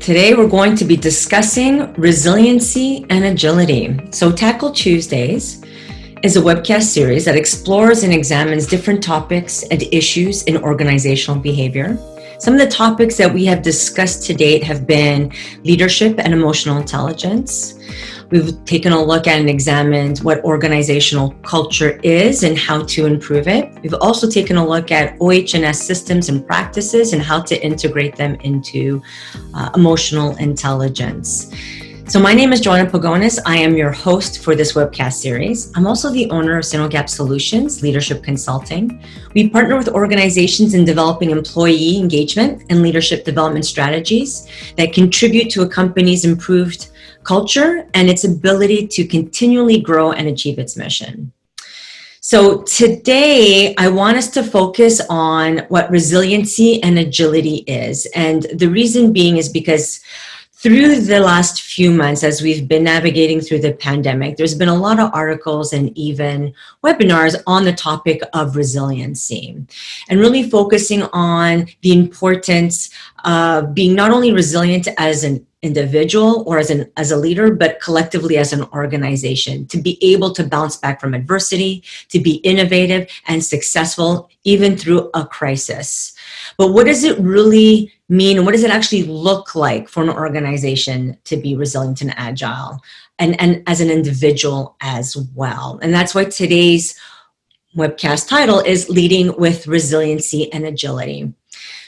Today we're going to be discussing resiliency and agility. So Tackle Tuesdays is a webcast series that explores and examines different topics and issues in organizational behavior. Some of the topics that we have discussed to date have been leadership and emotional intelligence. We've taken a look at and examined what organizational culture is and how to improve it. We've also taken a look at OH&S systems and practices and how to integrate them into emotional intelligence. So my name is Joanna Pagonis. I am your host for this webcast series. I'm also the owner of Sinogap Solutions, Leadership Consulting. We partner with organizations in developing employee engagement and leadership development strategies that contribute to a company's improved culture and its ability to continually grow and achieve its mission. So today, I want us to focus on what resiliency and agility is. And the reason being is because through the last few months, as we've been navigating through the pandemic, there's been a lot of articles and even webinars on the topic of resiliency and really focusing on the importance of being not only resilient as an individual or as a leader, but collectively as an organization, to be able to bounce back from adversity, to be innovative and successful even through a crisis. But what does it really mean, and what does it actually look like for an organization to be resilient and agile, and as an individual as well? And that's why today's webcast title is Leading with Resiliency and Agility.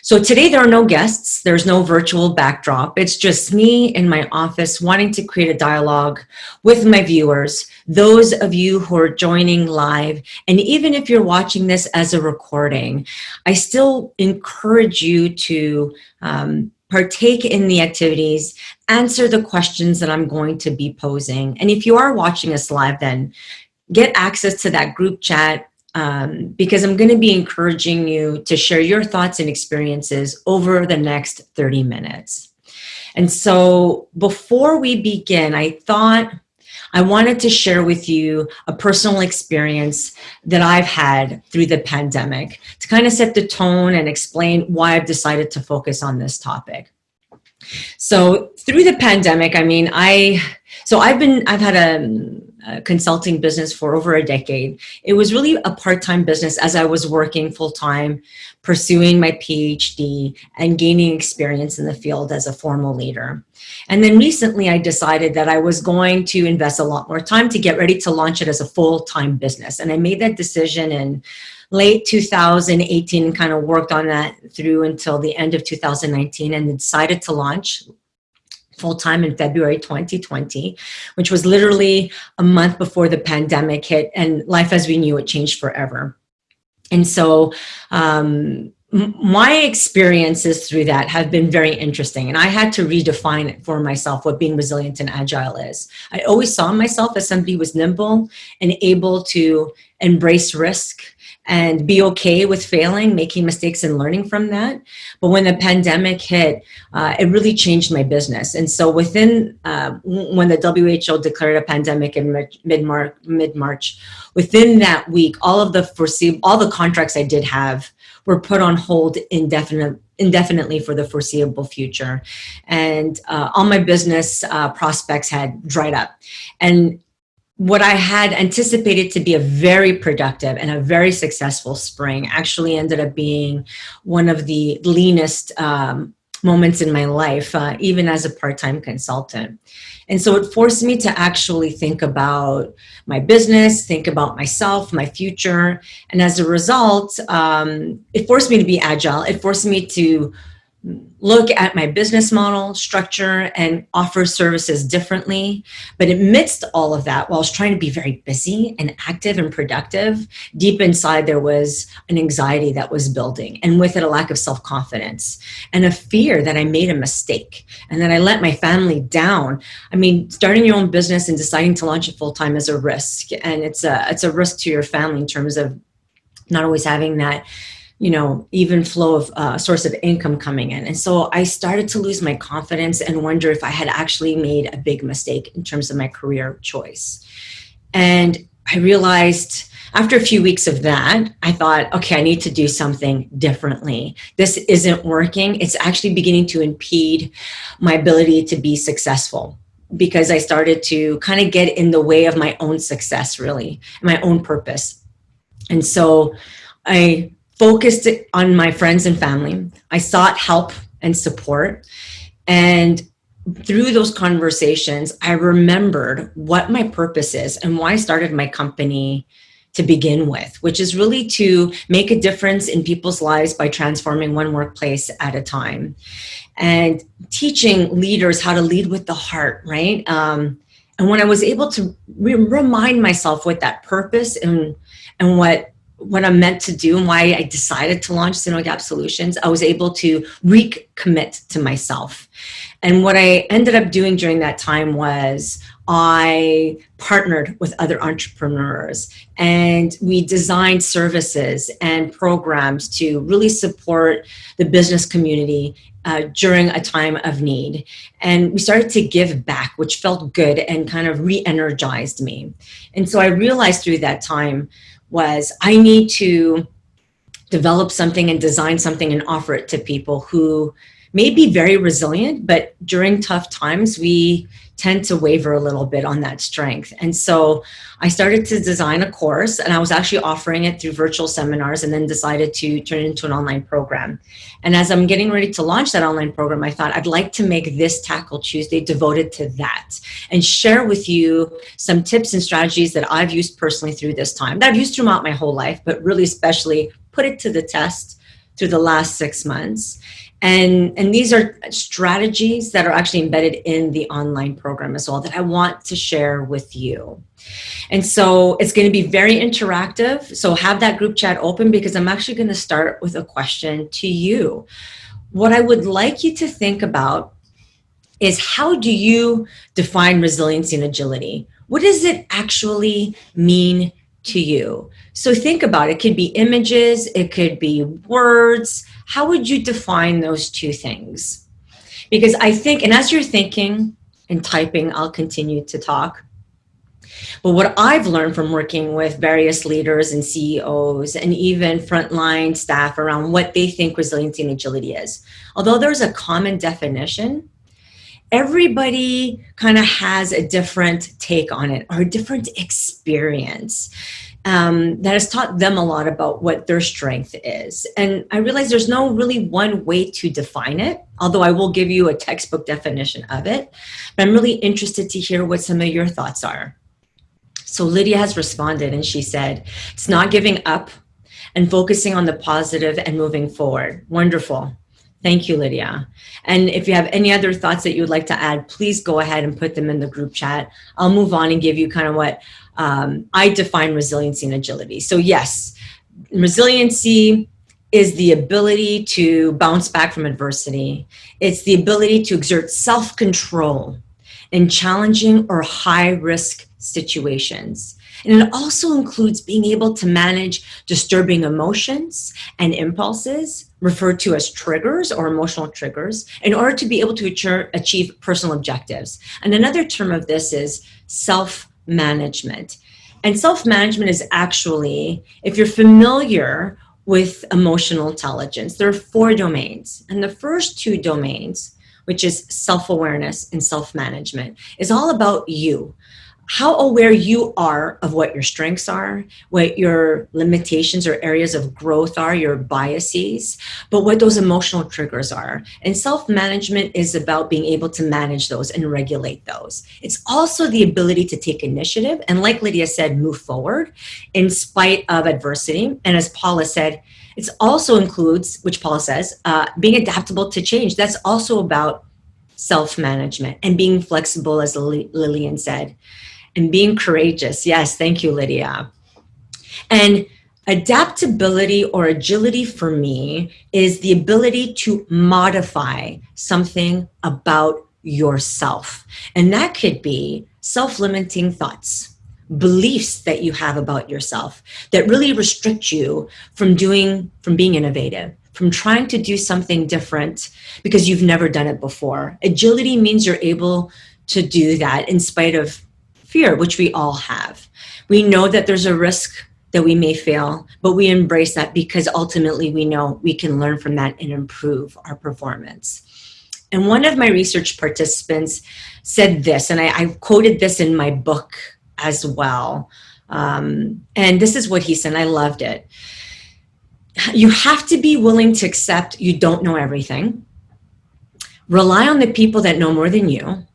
So today there are no guests, there's no virtual backdrop. It's just me in my office wanting to create a dialogue with my viewers, those of you who are joining live. And even if you're watching this as a recording, I still encourage you to partake in the activities, answer the questions that I'm going to be posing. And if you are watching us live, then get access to that group chat, because I'm going to be encouraging you to share your thoughts and experiences over the next 30 minutes. And so before we begin, I thought I wanted to share with you a personal experience that I've had through the pandemic to kind of set the tone and explain why I've decided to focus on this topic. So through the pandemic, I've had a consulting business for over a decade. It was really a part-time business as I was working full-time, pursuing my PhD and gaining experience in the field as a formal leader. And then recently I decided that I was going to invest a lot more time to get ready to launch it as a full-time business. And I made that decision in late 2018 and kind of worked on that through until the end of 2019 and decided to launch full-time in February 2020, which was literally a month before the pandemic hit, and life as we knew it changed forever. And so my experiences through that have been very interesting, and I had to redefine it for myself what being resilient and agile is. I always saw myself as somebody who was nimble and able to embrace risk and be okay with failing, making mistakes and learning from that. But when the pandemic hit, it really changed my business. And so when the WHO declared a pandemic in mid-March, within that week, all the contracts I did have were put on hold indefinitely for the foreseeable future. And all my business prospects had dried up. And what I had anticipated to be a very productive and a very successful spring actually ended up being one of the leanest moments in my life, even as a part-time consultant. And so it forced me to actually think about my business, think about myself, my future. And as a result, it forced me to be agile. It forced me to look at my business model, structure, and offer services differently. But amidst all of that, while I was trying to be very busy and active and productive, deep inside there was an anxiety that was building, and with it a lack of self-confidence and a fear that I made a mistake and that I let my family down. I mean, starting your own business and deciding to launch it full-time is a risk, and it's a risk to your family in terms of not always having that even flow of source of income coming in. And so I started to lose my confidence and wonder if I had actually made a big mistake in terms of my career choice. And I realized after a few weeks of that, I thought, okay, I need to do something differently. This isn't working. It's actually beginning to impede my ability to be successful because I started to kind of get in the way of my own success, really, my own purpose. And so I focused on my friends and family. I sought help and support. And through those conversations, I remembered what my purpose is and why I started my company to begin with, which is really to make a difference in people's lives by transforming one workplace at a time and teaching leaders how to lead with the heart, right? And when I was able to remind myself what that purpose and what I'm meant to do and why I decided to launch Syno Gap Solutions, I was able to recommit to myself. And what I ended up doing during that time was I partnered with other entrepreneurs and we designed services and programs to really support the business community during a time of need. And we started to give back, which felt good and kind of re-energized me. And so I realized through that time was I need to develop something and design something and offer it to people who may be very resilient, but during tough times, we tend to waver a little bit on that strength. And so I started to design a course, and I was actually offering it through virtual seminars and then decided to turn it into an online program. And as I'm getting ready to launch that online program, I thought I'd like to make this Tackle Tuesday devoted to that and share with you some tips and strategies that I've used personally through this time, that I've used throughout my whole life, but really especially put it to the test through the last 6 months. And these are strategies that are actually embedded in the online program as well that I want to share with you. And so it's going to be very interactive. So have that group chat open because I'm actually going to start with a question to you. What I would like you to think about is how do you define resiliency and agility? What does it actually mean to you? So think about it. It could be images, it could be words. How would you define those two things? Because I think, and as you're thinking and typing, I'll continue to talk. But what I've learned from working with various leaders and CEOs and even frontline staff around what they think resiliency and agility is, although there's a common definition, everybody kind of has a different take on it or a different experience that has taught them a lot about what their strength is. And I realize there's no really one way to define it, although I will give you a textbook definition of it. But I'm really interested to hear what some of your thoughts are. So Lydia has responded and she said, it's not giving up and focusing on the positive and moving forward. Wonderful. Thank you, Lydia. And if you have any other thoughts that you would like to add, please go ahead and put them in the group chat. I'll move on and give you kind of what I define resiliency and agility. So yes, resiliency is the ability to bounce back from adversity. It's the ability to exert self-control in challenging or high-risk situations. And it also includes being able to manage disturbing emotions and impulses, referred to as triggers or emotional triggers, in order to be able to achieve personal objectives. And another term of this is self-management. And self-management is actually, if you're familiar with emotional intelligence, there are 4 domains. And the first 2 domains, which is self-awareness and self-management, is all about you. How aware you are of what your strengths are, what your limitations or areas of growth are, your biases, but what those emotional triggers are. And self-management is about being able to manage those and regulate those. It's also the ability to take initiative and, like Lydia said, move forward in spite of adversity. And as Paula said, it also includes, which Paula says, being adaptable to change. That's also about self-management and being flexible, as Lillian said. And being courageous. Yes, thank you, Lydia. And adaptability or agility for me is the ability to modify something about yourself. And that could be self-limiting thoughts, beliefs that you have about yourself that really restrict you from being innovative, from trying to do something different because you've never done it before. Agility means you're able to do that in spite of fear, which we all have. We know that there's a risk that we may fail, but we embrace that because ultimately we know we can learn from that and improve our performance. And one of my research participants said this, and I quoted this in my book as well. And this is what he said, and I loved it. You have to be willing to accept you don't know everything. Rely on the people that know more than you.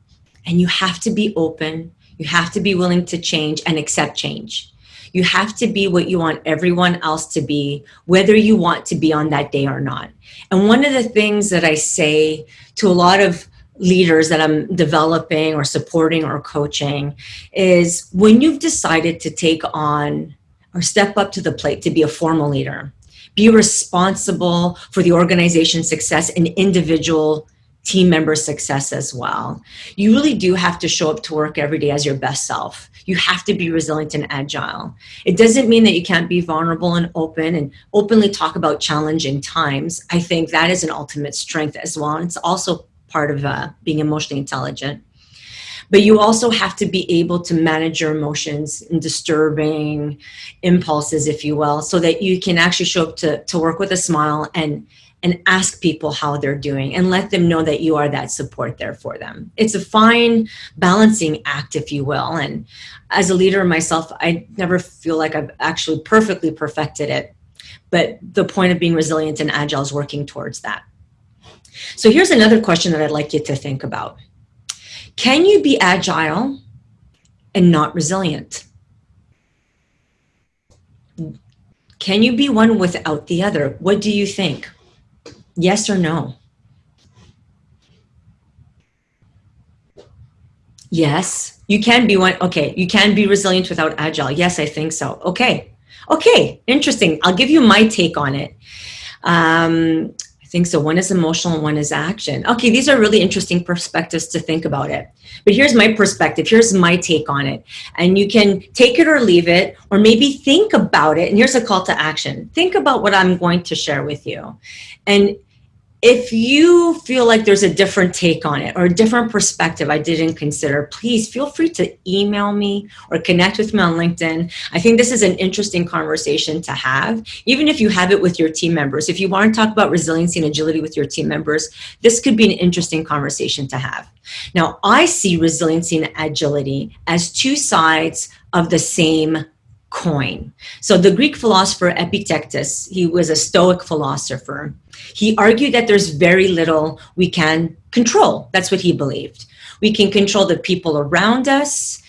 And you have to be open. You have to be willing to change and accept change. You have to be what you want everyone else to be, whether you want to be on that day or not. And one of the things that I say to a lot of leaders that I'm developing or supporting or coaching is when you've decided to take on or step up to the plate to be a formal leader, be responsible for the organization's success and individual team member success as well. You really do have to show up to work every day as your best self. You have to be resilient and agile. It doesn't mean that you can't be vulnerable and open and openly talk about challenging times. I think that is an ultimate strength as well. And it's also part of being emotionally intelligent. But you also have to be able to manage your emotions and disturbing impulses, if you will, so that you can actually show up to work with a smile and ask people how they're doing and let them know that you are that support there for them. It's a fine balancing act, if you will. And as a leader myself, I never feel like I've actually perfectly perfected it. But the point of being resilient and agile is working towards that. So here's another question that I'd like you to think about. Can you be agile and not resilient? Can you be one without the other? What do you think? Yes or no? Yes, you can be one. Okay, you can be resilient without agile. Yes, I think so. Okay, interesting. I'll give you my take on it. I think so. One is emotional and one is action. Okay, these are really interesting perspectives to think about it. But here's my perspective. Here's my take on it. And you can take it or leave it, or maybe think about it. And here's a call to action. Think about what I'm going to share with you. And if you feel like there's a different take on it or a different perspective I didn't consider, please feel free to email me or connect with me on LinkedIn. I think this is an interesting conversation to have, even if you have it with your team members. If you want to talk about resiliency and agility with your team members, this could be an interesting conversation to have. Now, I see resiliency and agility as two sides of the same coin. So the Greek philosopher Epictetus, he was a Stoic philosopher. He argued that there's very little we can control. That's what he believed. We can control the people around us.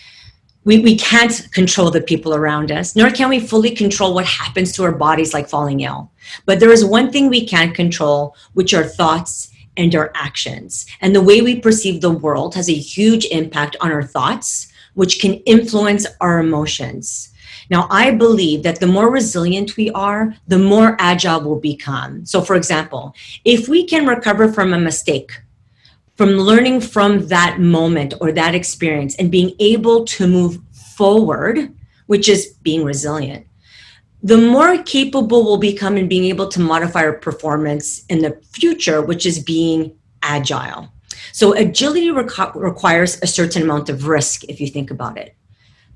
We can't control the people around us, nor can we fully control what happens to our bodies, like falling ill. But there is one thing we can control, which are thoughts and our actions. And the way we perceive the world has a huge impact on our thoughts, which can influence our emotions. Now, I believe that the more resilient we are, the more agile we'll become. So, for example, if we can recover from a mistake, from learning from that moment or that experience and being able to move forward, which is being resilient, the more capable we'll become in being able to modify our performance in the future, which is being agile. So agility requires a certain amount of risk, if you think about it.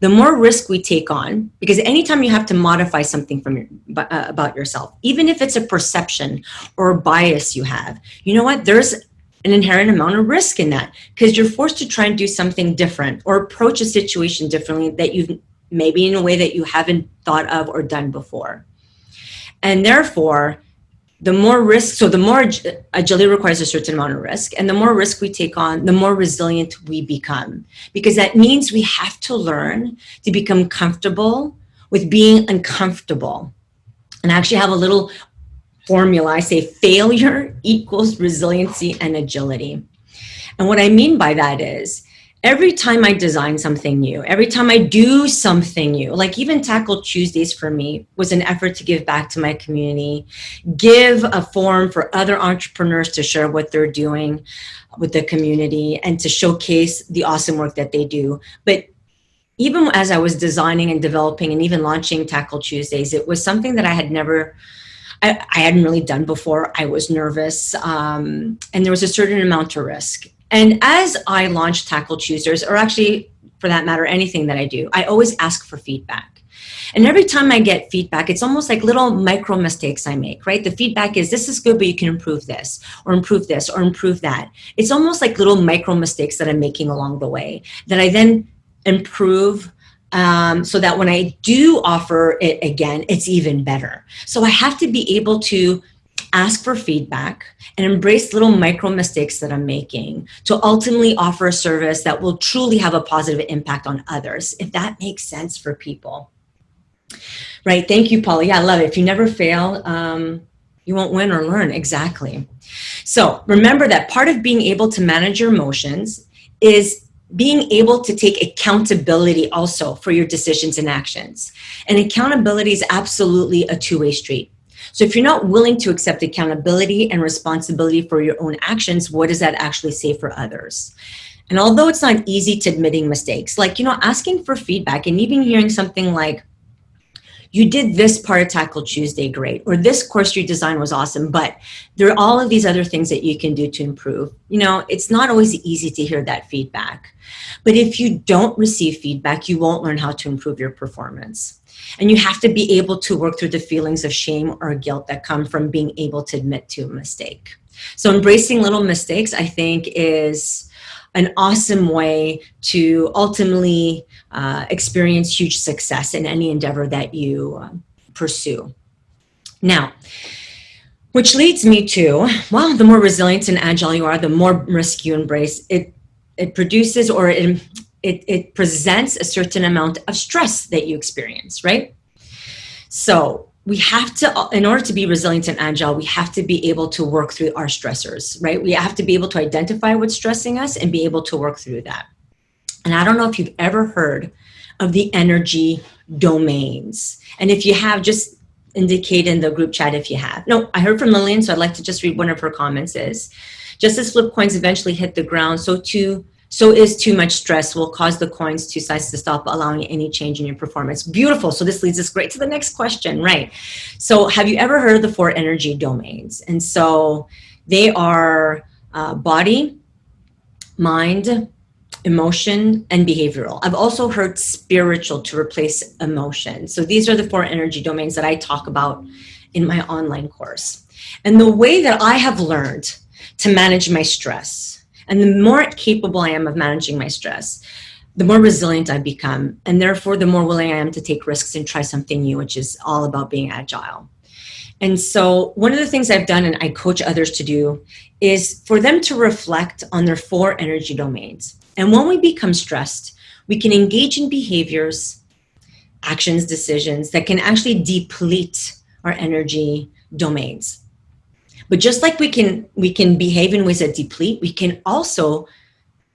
The more risk we take on, because anytime you have to modify something about yourself, even if it's a perception or a bias you have, you know what? There's an inherent amount of risk in that, because you're forced to try and do something different or approach a situation differently that you've maybe in a way that you haven't thought of or done before. And therefore, the more risk, so the more agility requires a certain amount of risk, and the more risk we take on, the more resilient we become. Because that means we have to learn to become comfortable with being uncomfortable. And I actually have a little formula. I say failure equals resiliency and agility. And what I mean by that is, every time I design something new, every time I do something new, like even Tackle Tuesdays for me was an effort to give back to my community, give a forum for other entrepreneurs to share what they're doing with the community and to showcase the awesome work that they do. But even as I was designing and developing and even launching Tackle Tuesdays, it was something that I hadn't really done before. I was nervous, and there was a certain amount of risk. And as I launched Tackle Tuesdays, or actually for that matter, anything that I do, I always ask for feedback. And every time I get feedback, it's almost like little micro mistakes I make, right? The feedback is, this is good, but you can improve this, or improve this, or improve that. It's almost like little micro mistakes that I'm making along the way that I then improve, so that when I do offer it again, it's even better. So I have to be able to ask for feedback and embrace little micro mistakes that I'm making to ultimately offer a service that will truly have a positive impact on others, if that makes sense for people. Right. Thank you, Paula. Yeah, I love it. If you never fail, you won't win or learn. Exactly. So remember that part of being able to manage your emotions is being able to take accountability also for your decisions and actions. And accountability is absolutely a two-way street. So if you're not willing to accept accountability and responsibility for your own actions, what does that actually say for others? And although it's not easy to admitting mistakes, like, asking for feedback and even hearing something like, you did this part of Tackle Tuesday great, or this course you designed was awesome, but there are all of these other things that you can do to improve. It's not always easy to hear that feedback. But if you don't receive feedback, you won't learn how to improve your performance. And you have to be able to work through the feelings of shame or guilt that come from being able to admit to a mistake. So embracing little mistakes, I think, is an awesome way to ultimately experience huge success in any endeavor that you pursue. Now, which leads me to, well, the more resilient and agile you are, the more risk you embrace. It produces, or it presents a certain amount of stress that you experience, right? So we have to, in order to be resilient and agile, we have to be able to work through our stressors, right? We have to be able to identify what's stressing us and be able to work through that. And I don't know if you've ever heard of the energy domains. And if you have, just indicate in the group chat if you have. No, I heard from Lillian, so I'd like to just read one of her comments is, just as flip coins eventually hit the ground, so is too much stress will cause the coins two sides to stop allowing any change in your performance. Beautiful. So this leads us great to the next question, right? So have you ever heard of the 4 energy domains? And so they are body, mind, emotion, and behavioral. I've also heard spiritual to replace emotion. So these are the 4 energy domains that I talk about in my online course. And the way that I have learned to manage my stress, and the more capable I am of managing my stress, the more resilient I become. And therefore, the more willing I am to take risks and try something new, which is all about being agile. And so one of the things I've done, and I coach others to do, is for them to reflect on their 4 energy domains. And when we become stressed, we can engage in behaviors, actions, decisions that can actually deplete our energy domains. But just like we can behave in ways that deplete, we can also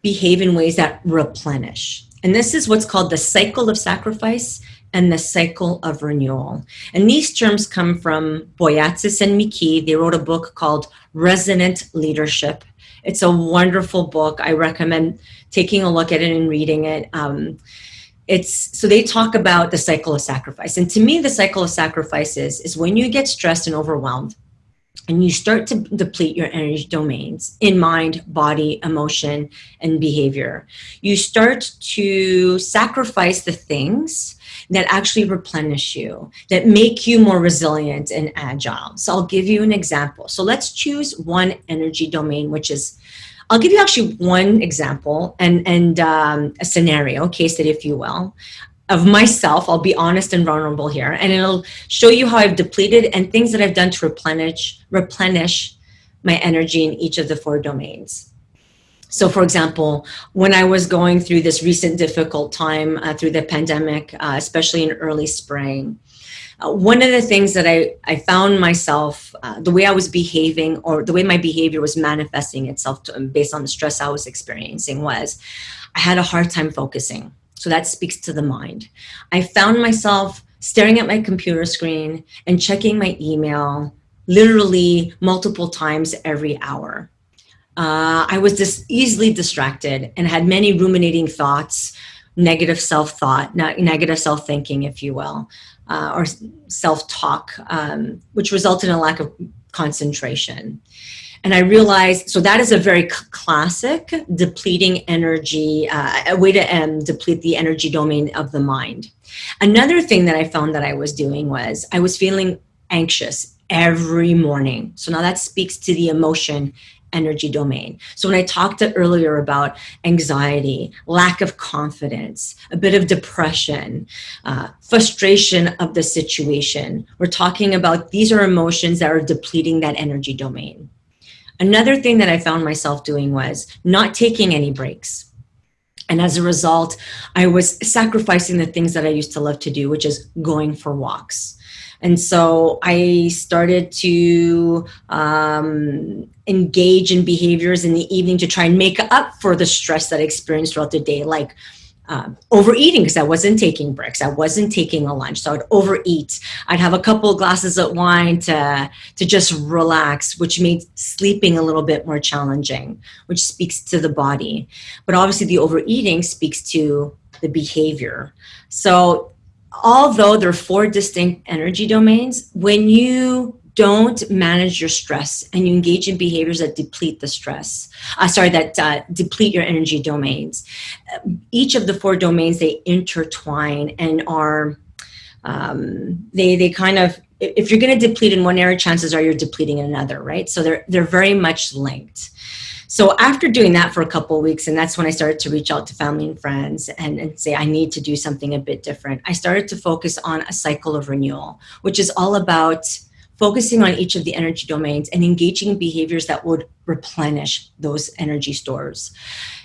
behave in ways that replenish. And this is what's called the cycle of sacrifice and the cycle of renewal. And these terms come from Boyatzis and McKee. They wrote a book called Resilient Leadership. It's a wonderful book. I recommend taking a look at it and reading it. So they talk about the cycle of sacrifice. And to me, the cycle of sacrifice is when you get stressed and overwhelmed, and you start to deplete your energy domains in mind, body, emotion, and behavior. You start to sacrifice the things that actually replenish you, that make you more resilient and agile. So I'll give you an example. So let's choose one energy domain, which is, I'll give you actually one example and a scenario, case study, if you will, of myself. I'll be honest and vulnerable here, and it'll show you how I've depleted and things that I've done to replenish my energy in each of the 4 domains. So for example, when I was going through this recent difficult time through the pandemic, especially in early spring, one of the things that I found myself, the way I was behaving, or the way my behavior was manifesting itself based on the stress I was experiencing, was I had a hard time focusing. So that speaks to the mind. I found myself staring at my computer screen and checking my email literally multiple times every hour. I was just easily distracted and had many ruminating thoughts, negative self-thought, negative self-thinking, if you will, or self-talk, which resulted in a lack of concentration. And I realized, so that is a very classic depleting energy, a way to deplete the energy domain of the mind. Another thing that I found that I was doing was I was feeling anxious every morning. So now that speaks to the emotion energy domain. So when I talked earlier about anxiety, lack of confidence, a bit of depression, frustration of the situation, we're talking about these are emotions that are depleting that energy domain. Another thing that I found myself doing was not taking any breaks. And as a result, I was sacrificing the things that I used to love to do, which is going for walks. And so I started to engage in behaviors in the evening to try and make up for the stress that I experienced throughout the day, like overeating, because I wasn't taking breaks. I wasn't taking a lunch. So I'd overeat. I'd have a couple of glasses of wine to just relax, which made sleeping a little bit more challenging, which speaks to the body. But obviously the overeating speaks to the behavior. So although there are 4 distinct energy domains, when you don't manage your stress and you engage in behaviors that deplete the stress, deplete your energy domains, each of the 4 domains, they intertwine and are, they kind of, if you're going to deplete in one area, chances are you're depleting in another, right? So they're very much linked. So after doing that for a couple of weeks, and that's when I started to reach out to family and friends and say, I need to do something a bit different. I started to focus on a cycle of renewal, which is all about focusing on each of the energy domains and engaging in behaviors that would replenish those energy stores.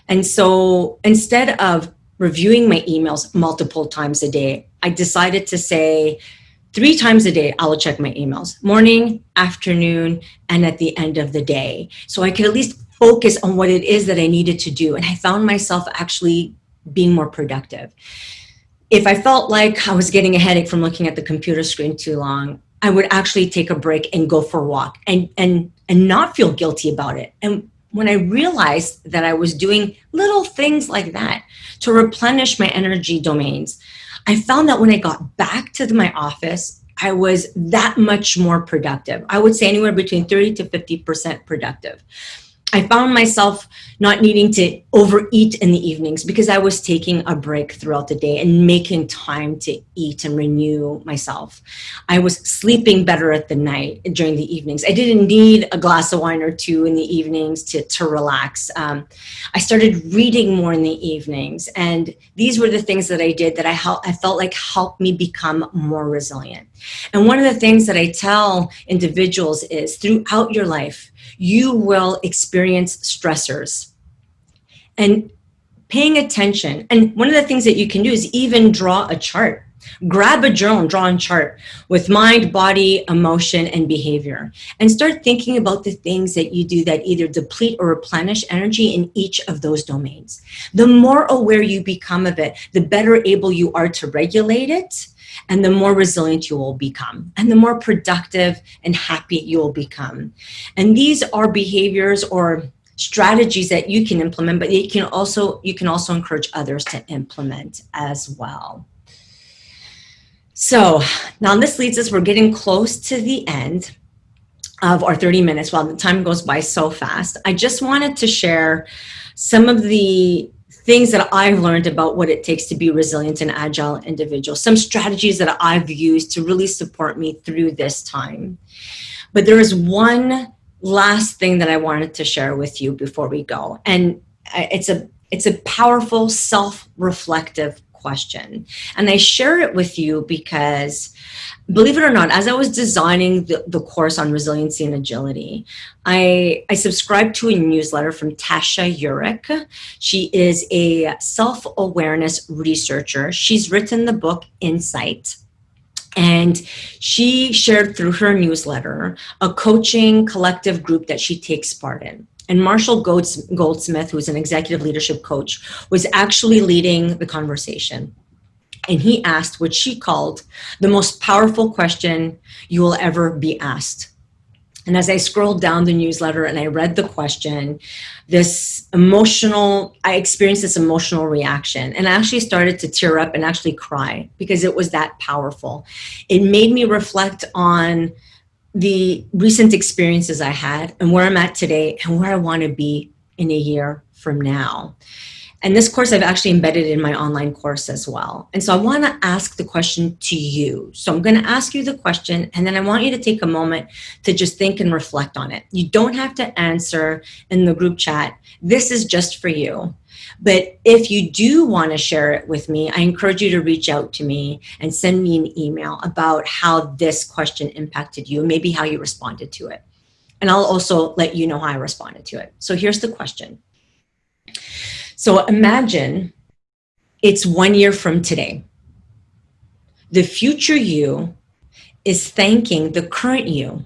And so instead of reviewing my emails multiple times a day, I decided to say 3 times a day, I will check my emails, morning, afternoon, and at the end of the day. So I could at least focus on what it is that I needed to do. And I found myself actually being more productive. If I felt like I was getting a headache from looking at the computer screen too long, I would actually take a break and go for a walk and not feel guilty about it. And when I realized that I was doing little things like that to replenish my energy domains, I found that when I got back to my office, I was that much more productive. I would say anywhere between 30 to 50% productive. I found myself not needing to overeat in the evenings because I was taking a break throughout the day and making time to eat and renew myself. I was sleeping better at the night during the evenings. I didn't need a glass of wine or 2 in the evenings to relax. I started reading more in the evenings. And these were the things that I did that I felt like helped me become more resilient. And one of the things that I tell individuals is throughout your life, you will experience stressors. And paying attention, and one of the things that you can do is even draw a chart. Grab a journal and draw a chart with mind, body, emotion, and behavior. And start thinking about the things that you do that either deplete or replenish energy in each of those domains. The more aware you become of it, the better able you are to regulate it, and the more resilient you will become, and the more productive and happy you will become. And these are behaviors or strategies that you can implement, but you can also encourage others to implement as well. So now this leads us, we're getting close to the end of our 30 minutes. While the time goes by so fast, I just wanted to share some of the things that I've learned about what it takes to be resilient and agile individual, some strategies that I've used to really support me through this time. But there is one last thing that I wanted to share with you before we go. And it's a powerful self-reflective question. And I share it with you because, believe it or not, as I was designing the course on resiliency and agility, I subscribed to a newsletter from Tasha Eurich. She is a self-awareness researcher. She's written the book Insight. And she shared through her newsletter a coaching collective group that she takes part in. And Marshall Goldsmith, who's an executive leadership coach, was actually leading the conversation. And he asked what she called the most powerful question you will ever be asked. And as I scrolled down the newsletter and I read the question, I experienced this emotional reaction. And I actually started to tear up and actually cry because it was that powerful. It made me reflect on the recent experiences I had and where I'm at today and where I want to be in a year from now. And this course I've actually embedded in my online course as well. And so I want to ask the question to you. So I'm going to ask you the question, and then I want you to take a moment to just think and reflect on it. You don't have to answer in the group chat. This is just for you. But if you do want to share it with me, I encourage you to reach out to me and send me an email about how this question impacted you, and maybe how you responded to it. And I'll also let you know how I responded to it. So here's the question. So imagine it's 1 year from today. The future you is thanking the current you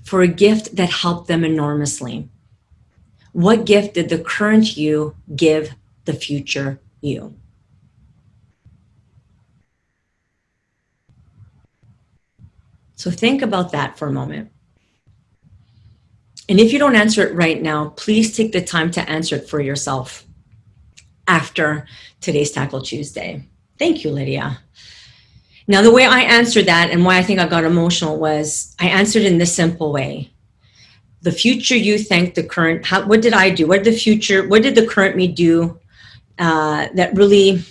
for a gift that helped them enormously. What gift did the current you give the future you? So think about that for a moment. And if you don't answer it right now, please take the time to answer it for yourself after today's Tackle Tuesday. Thank you, Lydia. Now, the way I answered that and why I think I got emotional was I answered in this simple way. The future you thanked the current, what did I do? What did the current me do that really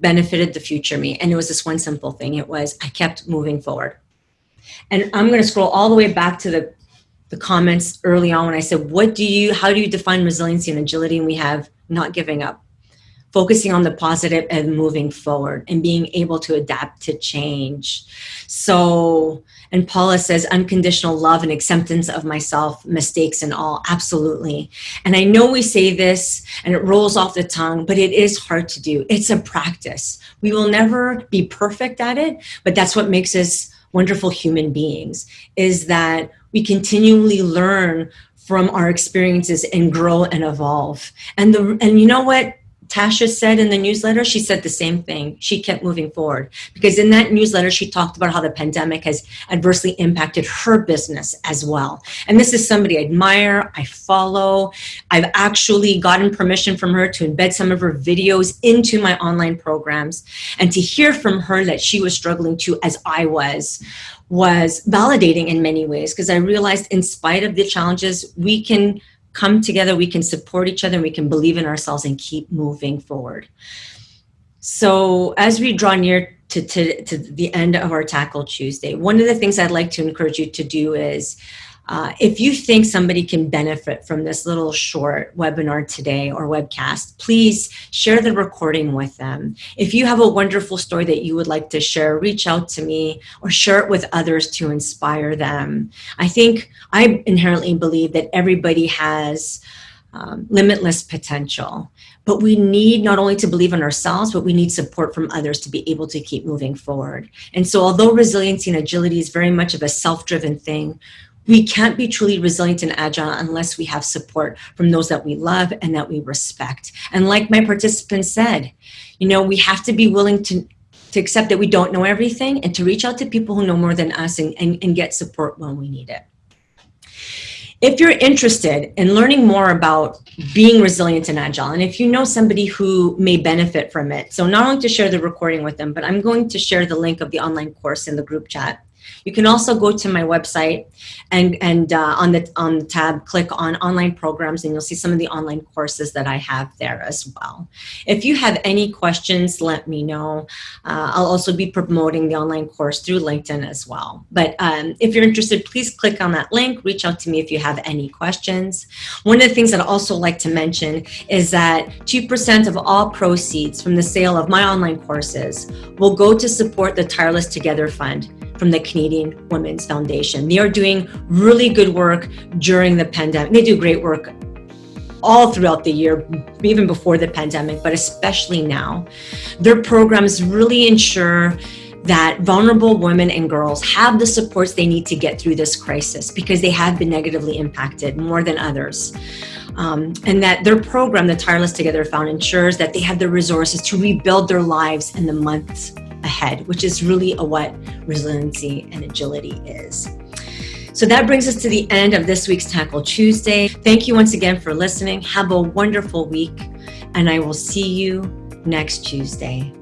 benefited the future me? And it was this one simple thing. It was, I kept moving forward. And I'm going to scroll all the way back to the comments early on when I said, how do you define resiliency and agility? And we have not giving up, focusing on the positive and moving forward and being able to adapt to change. So, and Paula says, unconditional love and acceptance of myself, mistakes and all. Absolutely. And I know we say this and it rolls off the tongue, but it is hard to do. It's a practice. We will never be perfect at it, but that's what makes us wonderful human beings, is that we continually learn from our experiences and grow and evolve. And you know what Tasha said in the newsletter? She said the same thing. She kept moving forward because in that newsletter, she talked about how the pandemic has adversely impacted her business as well. And this is somebody I admire, I follow. I've actually gotten permission from her to embed some of her videos into my online programs. And to hear from her that she was struggling too, as I was validating in many ways, because I realized in spite of the challenges, we can come together, we can support each other, and we can believe in ourselves and keep moving forward. So as we draw near to the end of our Tackle Tuesday, one of the things I'd like to encourage you to do is, if you think somebody can benefit from this little short webinar today or webcast, please share the recording with them. If you have a wonderful story that you would like to share, reach out to me or share it with others to inspire them. I inherently believe that everybody has limitless potential, but we need not only to believe in ourselves, but we need support from others to be able to keep moving forward. And so although resiliency and agility is very much of a self-driven thing, we can't be truly resilient and agile unless we have support from those that we love and that we respect. And like my participants said, we have to be willing to accept that we don't know everything and to reach out to people who know more than us and get support when we need it. If you're interested in learning more about being resilient and agile, and if you know somebody who may benefit from it, so not only to share the recording with them, but I'm going to share the link of the online course in the group chat. You can also go to my website and on the tab, click on online programs, and you'll see some of the online courses that I have there as well. If you have any questions, let me know. I'll also be promoting the online course through LinkedIn as well. But if you're interested, please click on that link, reach out to me if you have any questions. One of the things that I'd also like to mention is that 2% of all proceeds from the sale of my online courses will go to support the Tireless Together Fund from the Canadian Women's Foundation. They are doing really good work during the pandemic. They do great work all throughout the year, even before the pandemic, but especially now. Their programs really ensure that vulnerable women and girls have the supports they need to get through this crisis because they have been negatively impacted more than others. And that their program, the Tireless Together Fund, ensures that they have the resources to rebuild their lives in the months ahead, which is really what resiliency and agility is. So that brings us to the end of this week's Tackle Tuesday. Thank you once again for listening. Have a wonderful week, and I will see you next Tuesday.